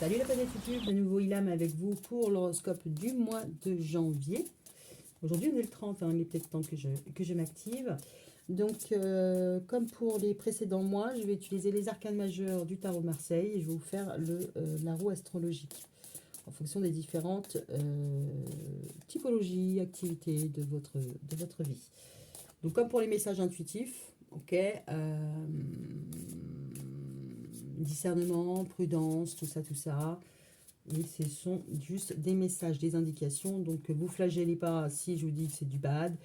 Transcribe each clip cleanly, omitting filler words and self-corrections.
Salut la planète YouTube, de nouveau Ilham avec vous pour l'horoscope du mois de janvier. Aujourd'hui on est le 30, hein, il est peut-être temps que je m'active. Donc comme pour les précédents mois, je vais utiliser les arcanes majeurs du tarot de Marseille et je vais vous faire la roue astrologique en fonction des différentes typologies, activités de votre vie. Donc comme pour les messages intuitifs, ok, discernement, prudence, tout ça. Et ce sont juste des messages, des indications. Donc, vous flagellez pas si je vous dis que c'est du bad.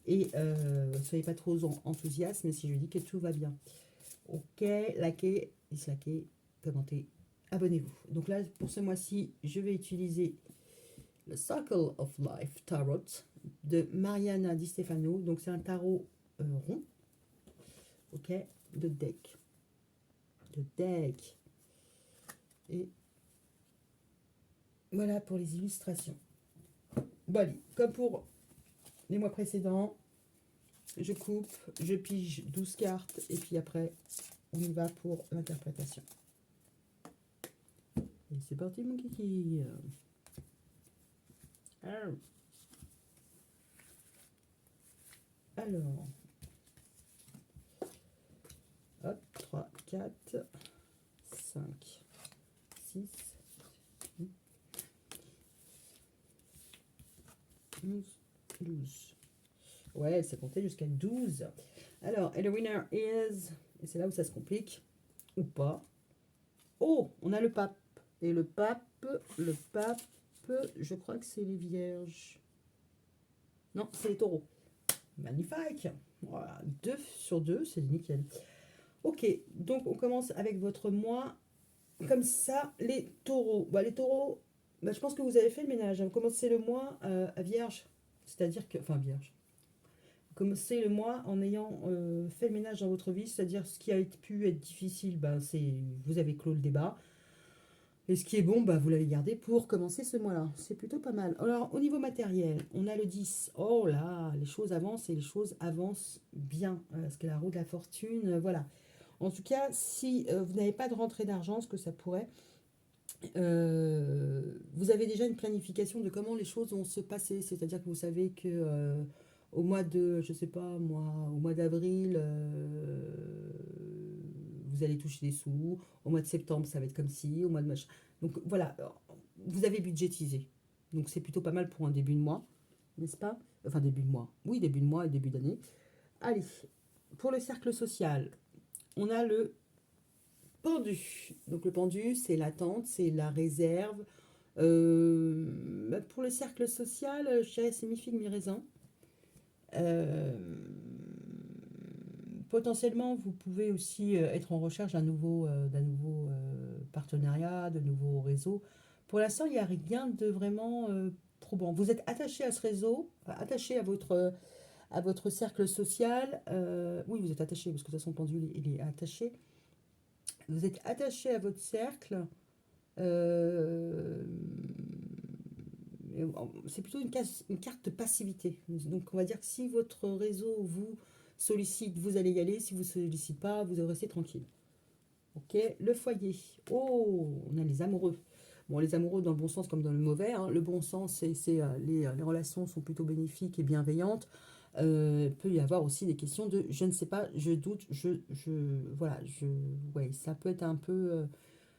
Et soyez pas trop enthousiasme si je vous dis que tout va bien. Ok, likez, dislikez, commentez, abonnez-vous. Donc là, pour ce mois-ci, je vais utiliser le Circle of Life Tarot de Mariana Di Stefano. Donc, c'est un tarot rond. Ok, de deck. Et voilà pour les illustrations. Bon, allez, comme pour les mois précédents, je coupe, je pige 12 cartes et puis après, on y va pour l'interprétation. Et c'est parti, mon kiki. Alors, hop, 3, 4, 5, 6, 11, 12. Ouais, ça comptait jusqu'à 12. Alors, et le winner is... Et c'est là où ça se complique. Ou pas. Oh, on a le pape. Et le pape, je crois que c'est les vierges. Non, c'est les taureaux. Magnifique. Voilà, 2 sur 2, c'est nickel. Ok, donc on commence avec votre mois. Comme ça, les taureaux. Bah, les taureaux, bah, je pense que vous avez fait le ménage. Vous commencez le mois à vierge. C'est-à-dire que... Enfin, vierge. Vous commencez le mois en ayant fait le ménage dans votre vie. C'est-à-dire ce qui a pu être difficile, bah, c'est vous avez clos le débat. Et ce qui est bon, bah, vous l'avez gardé pour commencer ce mois-là. C'est plutôt pas mal. Alors, au niveau matériel, on a le 10. Oh là, les choses avancent et les choses avancent bien. Parce que la roue de la fortune, voilà. En tout cas, si vous n'avez pas de rentrée d'argent, ce que ça pourrait, vous avez déjà une planification de comment les choses vont se passer. C'est-à-dire que vous savez que au mois de, je sais pas moi, au mois d'avril, vous allez toucher des sous. Au mois de septembre, ça va être comme ci. Au mois de machin. Donc voilà, vous avez budgétisé. Donc c'est plutôt pas mal pour un début de mois, n'est-ce pas? Enfin, début de mois. Oui, début de mois et début d'année. Allez, pour le cercle social, on a le pendu. Donc le pendu, c'est l'attente, c'est la réserve. Pour le cercle social, je dirais c'est mi-figue, mi-raisin. Potentiellement, vous pouvez aussi être en recherche d'un nouveau partenariat, de nouveaux réseaux. Pour l'instant, il n'y a rien de vraiment probant. Vous êtes attaché à ce réseau, attaché à votre cercle social. Oui, vous êtes attaché, parce que de toute façon, le pendule, il est attaché. Vous êtes attaché à votre cercle. Euh, c'est plutôt une carte de passivité. Donc, on va dire que si votre réseau vous sollicite, vous allez y aller. Si vous ne sollicite pas, vous restez tranquille. Ok, le foyer. Oh, on a les amoureux. Bon, les amoureux dans le bon sens comme dans le mauvais, hein. Le bon sens, c'est les relations sont plutôt bénéfiques et bienveillantes. Peut y avoir aussi des questions de je ne sais pas, je doute, voilà, ouais, ça peut être un peu,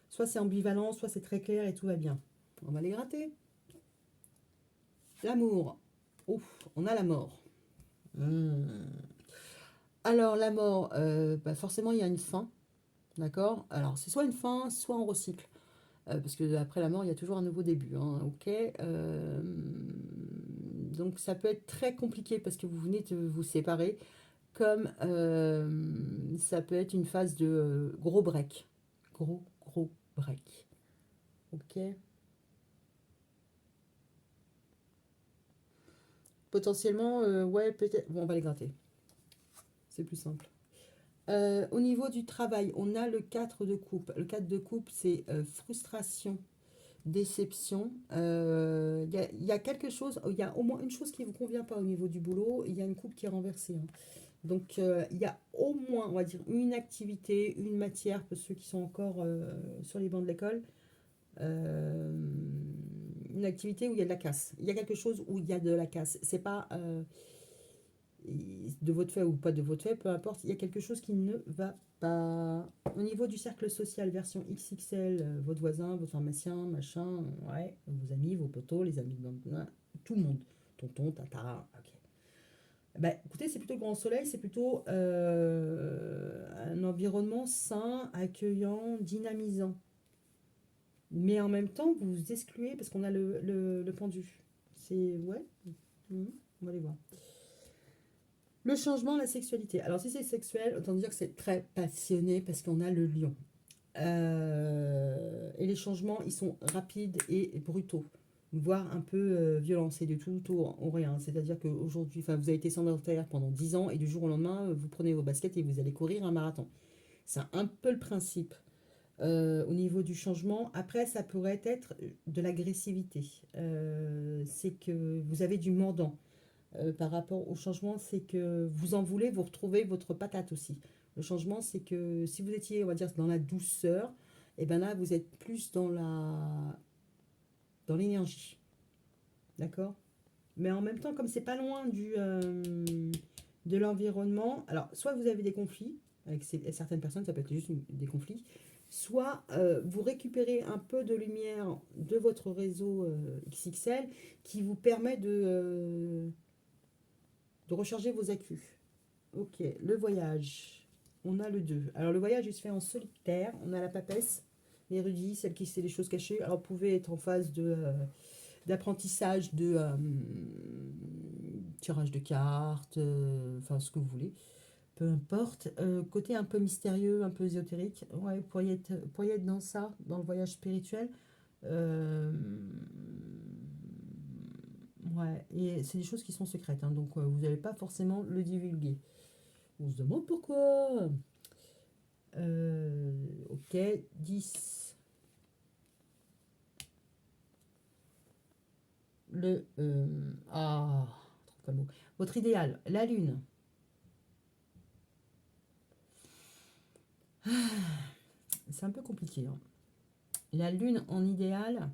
soit c'est ambivalent, soit c'est très clair et tout va bien. On va les gratter. L'amour. Ouf, on a la mort. Alors, la mort, bah, forcément, il y a une fin. D'accord. Alors, c'est soit une fin, soit on recycle. Parce que après la mort, il y a toujours un nouveau début. Hein, ok. Donc, ça peut être très compliqué parce que vous venez de vous séparer. Comme ça peut être une phase de gros break. Gros break. Ok. Potentiellement, ouais, peut-être. Bon, on va les gratter. C'est plus simple. Au niveau du travail, on a le 4 de coupe. Le 4 de coupe, c'est frustration, déception. Il y a quelque chose, il y a au moins une chose qui ne vous convient pas au niveau du boulot. Il y a une coupe qui est renversée. Hein. Donc, il y a au moins, on va dire, une activité, une matière, pour ceux qui sont encore sur les bancs de l'école, euh, une activité où il y a de la casse. Il y a quelque chose où il y a de la casse. C'est pas de votre fait ou pas de votre fait, peu importe. Il y a quelque chose qui ne va pas. Au niveau du cercle social, version XXL, votre voisin, votre pharmacien, machin, ouais, vos amis, vos potos, les amis, tout le monde. Tonton, tata, ok. Bah, écoutez, c'est plutôt le grand soleil, c'est plutôt un environnement sain, accueillant, dynamisant. Mais en même temps, vous vous excluez parce qu'on a le pendu. C'est. Ouais. Mhm. On va aller voir. Le changement, la sexualité. Alors, si c'est sexuel, autant dire que c'est très passionné parce qu'on a le lion. Et les changements, ils sont rapides et brutaux, voire un peu violents. C'est du tout au rien. C'est-à-dire qu'aujourd'hui, enfin, vous avez été sédentaire pendant 10 ans et du jour au lendemain, vous prenez vos baskets et vous allez courir un marathon. C'est un peu le principe au niveau du changement. Après, ça pourrait être de l'agressivité. C'est que vous avez du mordant par rapport au changement, c'est que vous en voulez, vous retrouvez votre patate aussi. Le changement, c'est que si vous étiez, on va dire, dans la douceur, et ben là, vous êtes plus dans l'énergie. D'accord. Mais en même temps, comme c'est pas loin de l'environnement, alors soit vous avez des conflits avec certaines personnes, ça peut être juste des conflits, soit vous récupérez un peu de lumière de votre réseau XXL qui vous permet de recharger vos accus. Ok, le voyage. On a le 2. Alors le voyage, il se fait en solitaire. On a la papesse, l'érudit, celle qui sait les choses cachées. Alors vous pouvez être en phase d'apprentissage, tirage de cartes, enfin ce que vous voulez. Peu importe. Côté un peu mystérieux, un peu ésotérique. Ouais, vous pourriez être dans ça, dans le voyage spirituel. Euh, ouais, et c'est des choses qui sont secrètes, hein, donc vous n'allez pas forcément le divulguer. On se demande pourquoi. Ok, 10. Ah, trouve pas le mot. Votre idéal, la Lune. C'est un peu compliqué, hein. La Lune en idéal,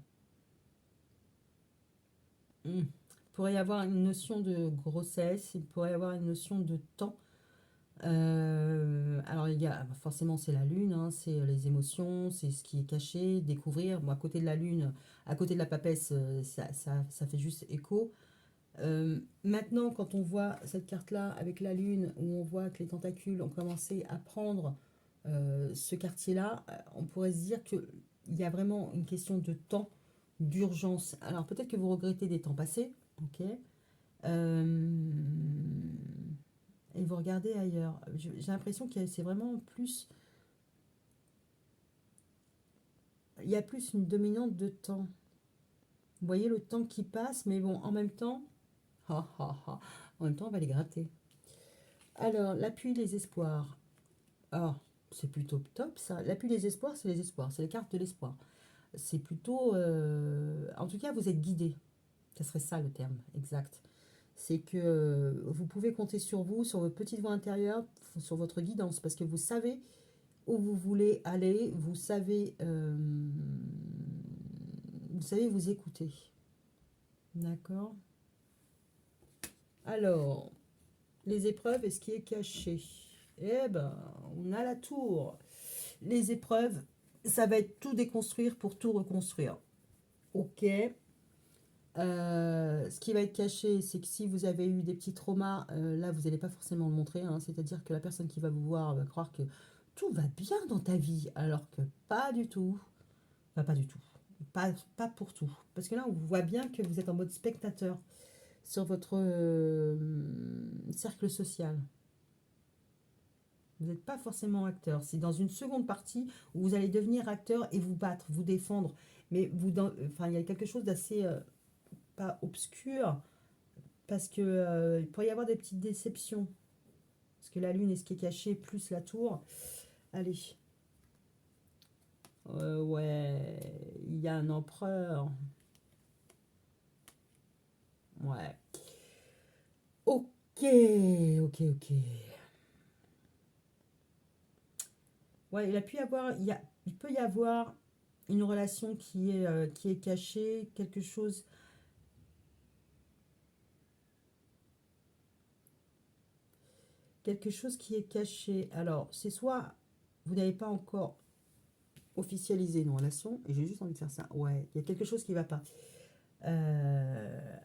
il pourrait y avoir une notion de grossesse, il pourrait y avoir une notion de temps. Alors, il y a, forcément, c'est la Lune, hein, c'est les émotions, c'est ce qui est caché, découvrir. Bon, à côté de la Lune, à côté de la papesse, ça fait juste écho. Maintenant, quand on voit cette carte-là avec la Lune, où on voit que les tentacules ont commencé à prendre ce quartier-là, on pourrait se dire qu'il y a vraiment une question de temps, d'urgence. Alors peut-être que vous regrettez des temps passés, ok, euh, et vous regardez ailleurs. J'ai l'impression que c'est vraiment plus, il y a plus une dominante de temps. Vous voyez le temps qui passe, mais bon, en même temps, en même temps, on va les gratter. Alors, l'appui, les espoirs. Ah, c'est plutôt top ça. L'appui, les espoirs, c'est les espoirs. C'est les cartes de l'espoir. C'est plutôt. En tout cas, vous êtes guidé. Ça serait ça le terme exact. C'est que vous pouvez compter sur vous, sur votre petite voix intérieure, sur votre guidance, parce que vous savez où vous voulez aller, vous savez vous écouter. D'accord. Alors, les épreuves et ce qui est caché. Eh ben, on a la tour. Les épreuves, ça va être tout déconstruire pour tout reconstruire. Ok. Ce qui va être caché, c'est que si vous avez eu des petits traumas, là, vous n'allez pas forcément le montrer, hein. C'est-à-dire que la personne qui va vous voir va croire que tout va bien dans ta vie, alors que pas du tout. Enfin, pas du tout. Pas pour tout. Parce que là, on voit bien que vous êtes en mode spectateur sur votre cercle social. Vous n'êtes pas forcément acteur. C'est dans une seconde partie où vous allez devenir acteur et vous battre, vous défendre. Mais enfin, il y a quelque chose d'assez pas obscur parce que il pourrait y avoir des petites déceptions. Parce que la lune est ce qui est caché plus la tour. Allez. Ouais, il y a un empereur. Ouais. Ok, ok. Ouais, il a pu y avoir, il peut y avoir une relation qui est cachée, quelque chose qui est caché. Alors, c'est soit vous n'avez pas encore officialisé une relation, et j'ai juste envie de faire ça. Ouais, il y a quelque chose qui va pas. Euh,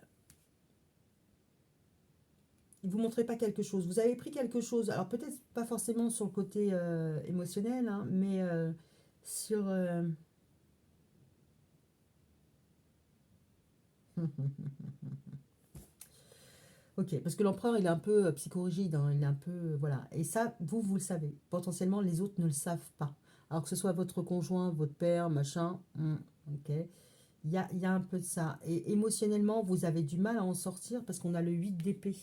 vous montrez pas quelque chose. Vous avez pris quelque chose. Alors peut-être pas forcément sur le côté émotionnel, hein, mais sur. Ok, parce que l'empereur, il est un peu psychorigide, hein, il est un peu... voilà. Et ça, vous le savez. Potentiellement, les autres ne le savent pas. Alors que ce soit votre conjoint, votre père, machin, ok. Il y a un peu de ça. Et émotionnellement, vous avez du mal à en sortir parce qu'on a le 8 d'épée.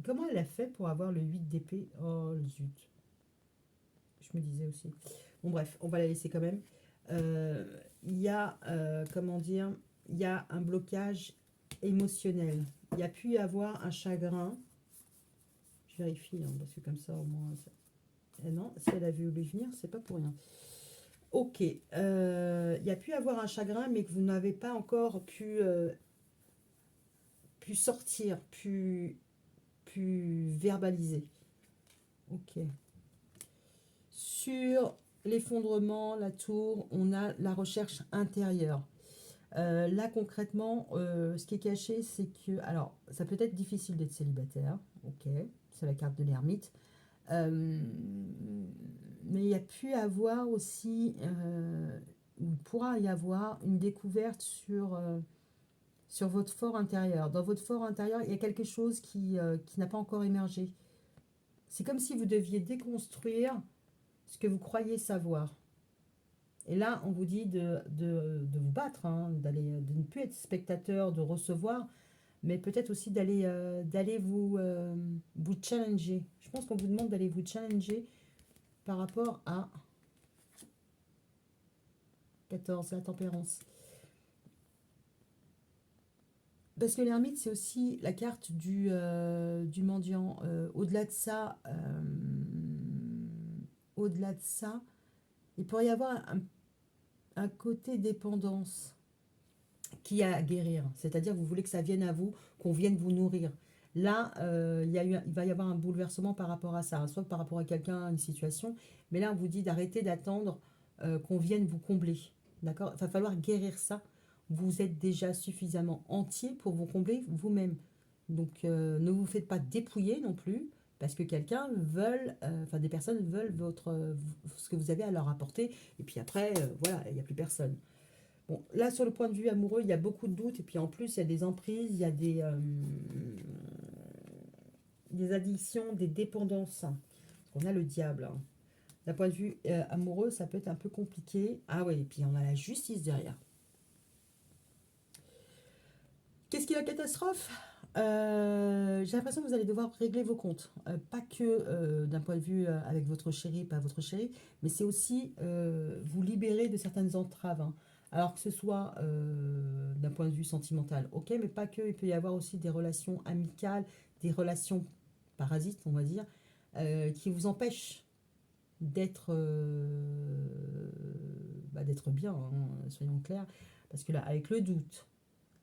Comment elle a fait pour avoir le 8 d'épée? Oh, zut. Je me disais aussi. Bon, bref, on va la laisser quand même. Il y a, comment dire, il y a un blocage émotionnel. Il y a pu y avoir un chagrin. Je vérifie, hein, parce que comme ça, au moins... Eh non, si elle a vu lui venir, c'est pas pour rien. Ok, il y a pu y avoir un chagrin, mais que vous n'avez pas encore pu sortir, pu verbaliser. Ok. Sur l'effondrement, la tour, on a la recherche intérieure. Là, concrètement, ce qui est caché, c'est que... Alors, ça peut être difficile d'être célibataire, ok, c'est la carte de l'ermite. Euh, mais il y a pu avoir aussi, il pourra y avoir une découverte sur votre fort intérieur. Dans votre fort intérieur, il y a quelque chose qui n'a pas encore émergé. C'est comme si vous deviez déconstruire ce que vous croyez savoir. Et là, on vous dit de vous battre, hein, de ne plus être spectateur, de recevoir, mais peut-être aussi d'aller vous challenger. Je pense qu'on vous demande d'aller vous challenger par rapport à 14, la tempérance. Parce que l'ermite, c'est aussi la carte du mendiant. Au-delà de ça, il pourrait y avoir un côté dépendance qui a à guérir. C'est-à-dire, vous voulez que ça vienne à vous, qu'on vienne vous nourrir. Là, il va y avoir un bouleversement par rapport à ça, soit par rapport à quelqu'un, à une situation, mais là, on vous dit d'arrêter d'attendre qu'on vienne vous combler. D'accord? Il va falloir guérir ça. Vous êtes déjà suffisamment entier pour vous combler vous-même. Donc, ne vous faites pas dépouiller non plus, parce que des personnes veulent ce que vous avez à leur apporter, et puis après, voilà, il n'y a plus personne. Bon, là, sur le point de vue amoureux, il y a beaucoup de doutes. Et puis en plus, il y a des emprises, il y a des addictions, des dépendances. On a le diable, hein. D'un point de vue amoureux, ça peut être un peu compliqué. Ah oui, et puis on a la justice derrière. Qu'est-ce qui est la catastrophe? J'ai l'impression que vous allez devoir régler vos comptes. Pas que d'un point de vue avec votre chéri, pas votre chéri, mais c'est aussi vous libérer de certaines entraves, hein. Alors que ce soit d'un point de vue sentimental, ok, mais pas que. Il peut y avoir aussi des relations amicales, des relations parasites, on va dire, qui vous empêchent d'être d'être bien, hein, soyons clairs. Parce que là, avec le doute,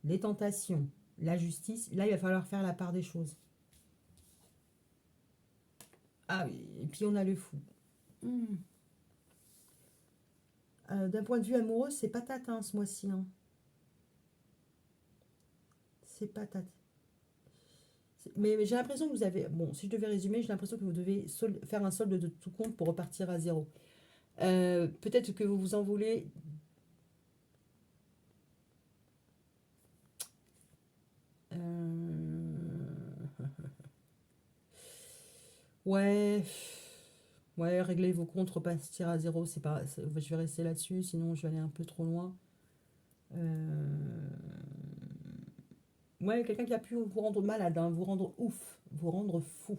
les tentations, la justice, là, il va falloir faire la part des choses. Ah oui, et puis on a le fou. Hmm. D'un point de vue amoureux, c'est patate, hein, ce mois-ci, hein. C'est patate. Mais j'ai l'impression que vous avez... Bon, si je devais résumer, j'ai l'impression que vous devez faire un solde de tout compte pour repartir à zéro. Peut-être que vous vous en voulez... Euh, Ouais, ouais, régler vos comptes, repartir à zéro, c'est pas, je vais rester là-dessus, sinon je vais aller un peu trop loin. Euh, Ouais, quelqu'un qui a pu vous rendre malade, hein, vous rendre ouf, vous rendre fou.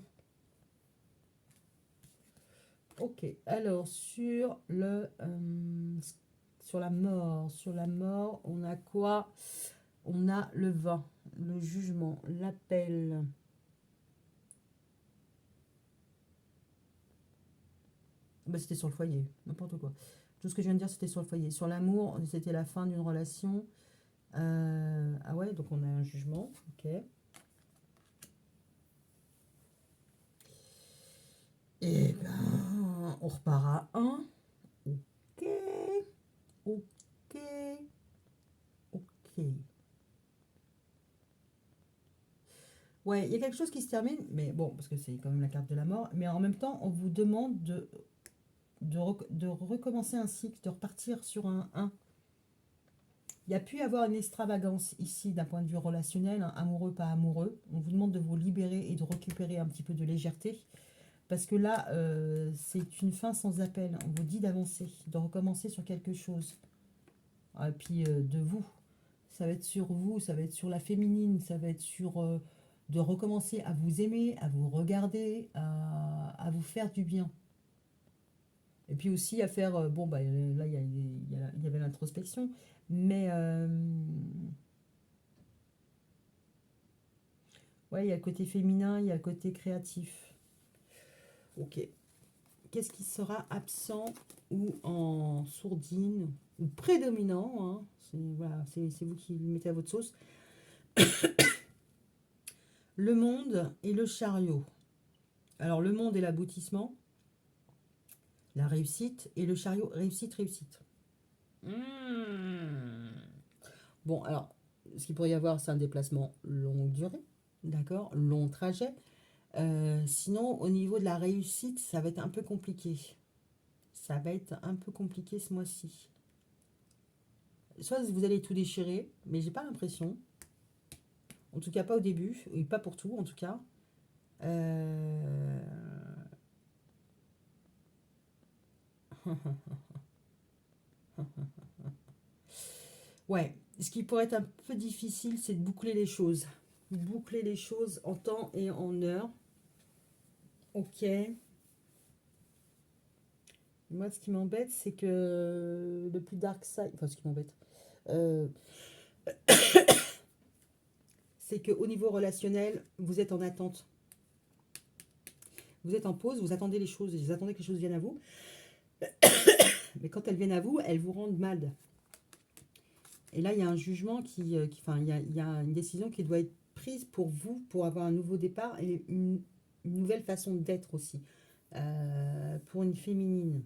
Ok, alors sur la mort, on a quoi? On a le vin, le jugement, l'appel. Bah, c'était sur le foyer, n'importe quoi. Tout ce que je viens de dire, c'était sur le foyer. Sur l'amour, c'était la fin d'une relation. Ah ouais, donc on a un jugement. Ok. Et ben, on repart à 1. Ok. Ok. Ok. Ouais, il y a quelque chose qui se termine, mais bon, parce que c'est quand même la carte de la mort. Mais en même temps, on vous demande de recommencer un cycle, de repartir sur un 1. Il y a pu y avoir une extravagance ici d'un point de vue relationnel, hein, amoureux, pas amoureux. On vous demande de vous libérer et de récupérer un petit peu de légèreté. Parce que là, c'est une fin sans appel. On vous dit d'avancer, de recommencer sur quelque chose. Et puis de vous. Ça va être sur vous, ça va être sur la féminine, ça va être sur de recommencer à vous aimer, à vous regarder, à vous faire du bien. Et puis aussi à faire, bon, bah, là, il y avait l'introspection, mais ouais, il y a le côté féminin, il y a le côté créatif. Ok. Qu'est-ce qui sera absent ou en sourdine ou prédominant, hein, voilà, c'est vous qui le mettez à votre sauce. Le monde et le chariot. Alors, le monde est l'aboutissement, la réussite, et le chariot, réussite, réussite. Mmh. Bon, alors, ce qu'il pourrait y avoir, c'est un déplacement longue durée, d'accord, long trajet. Sinon, au niveau de la réussite, ça va être un peu compliqué. Ça va être un peu compliqué ce mois-ci. Soit vous allez tout déchirer, mais j'ai pas l'impression. En tout cas, pas au début, et pas pour tout, en tout cas. Euh... Ouais, ce qui pourrait être un peu difficile, c'est de boucler les choses. Boucler les choses en temps et en heure. Ok. Moi, ce qui m'embête, c'est que le plus dark side, enfin, ce qui m'embête, euh, c'est qu'au niveau relationnel, vous êtes en attente. Vous êtes en pause, vous attendez les choses, vous attendez que les choses viennent à vous. Mais quand elles viennent à vous, elles vous rendent mal. Et là, il y a un jugement enfin, il y a une décision qui doit être prise pour vous, pour avoir un nouveau départ et une nouvelle façon d'être aussi. Pour une féminine.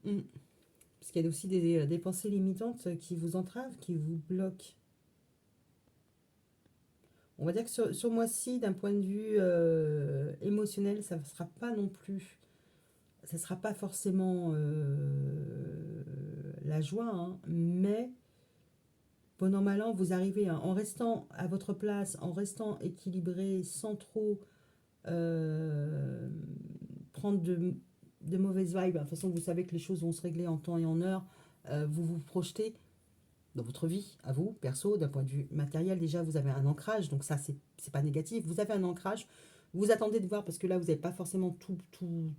Mm. Parce qu'il y a aussi des pensées limitantes qui vous entravent, qui vous bloquent. On va dire que sur moi-ci, d'un point de vue émotionnel, ça ne sera pas non plus, ça ne sera pas forcément la joie, hein, mais bon an, mal an, vous arrivez, hein, en restant à votre place, en restant équilibré, sans trop euh, prendre de mauvaises vibes. De toute façon, vous savez que les choses vont se régler en temps et en heure. Vous vous projetez dans votre vie, à vous, perso, d'un point de vue matériel. Déjà, vous avez un ancrage, donc ça, c'est pas négatif. Vous avez un ancrage. Vous attendez de voir, parce que là, vous n'avez pas forcément tous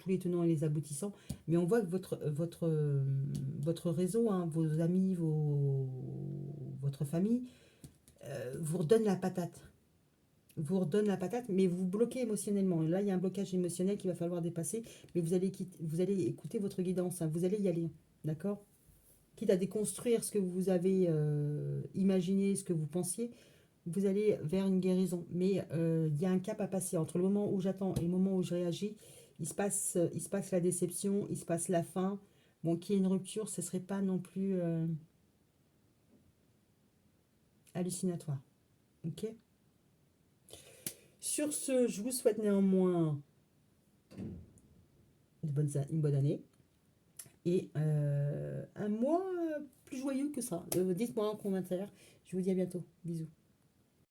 les tenants et les aboutissants, mais on voit que votre réseau, hein, vos amis, votre famille, vous redonne la patate. Vous redonne la patate, mais vous vous bloquez émotionnellement. Et là, il y a un blocage émotionnel qu'il va falloir dépasser, mais vous allez écouter votre guidance, hein, vous allez y aller, d'accord? Quitte à déconstruire ce que vous avez imaginé, ce que vous pensiez, vous allez vers une guérison. Mais il y a un cap à passer entre le moment où j'attends et le moment où je réagis. Il se passe la déception, il se passe la fin. Bon, qu'il y ait une rupture, ce ne serait pas non plus hallucinatoire. Ok. Sur ce, je vous souhaite néanmoins une bonne année et un mois plus joyeux que ça. Dites-moi en commentaire. Je vous dis à bientôt. Bisous.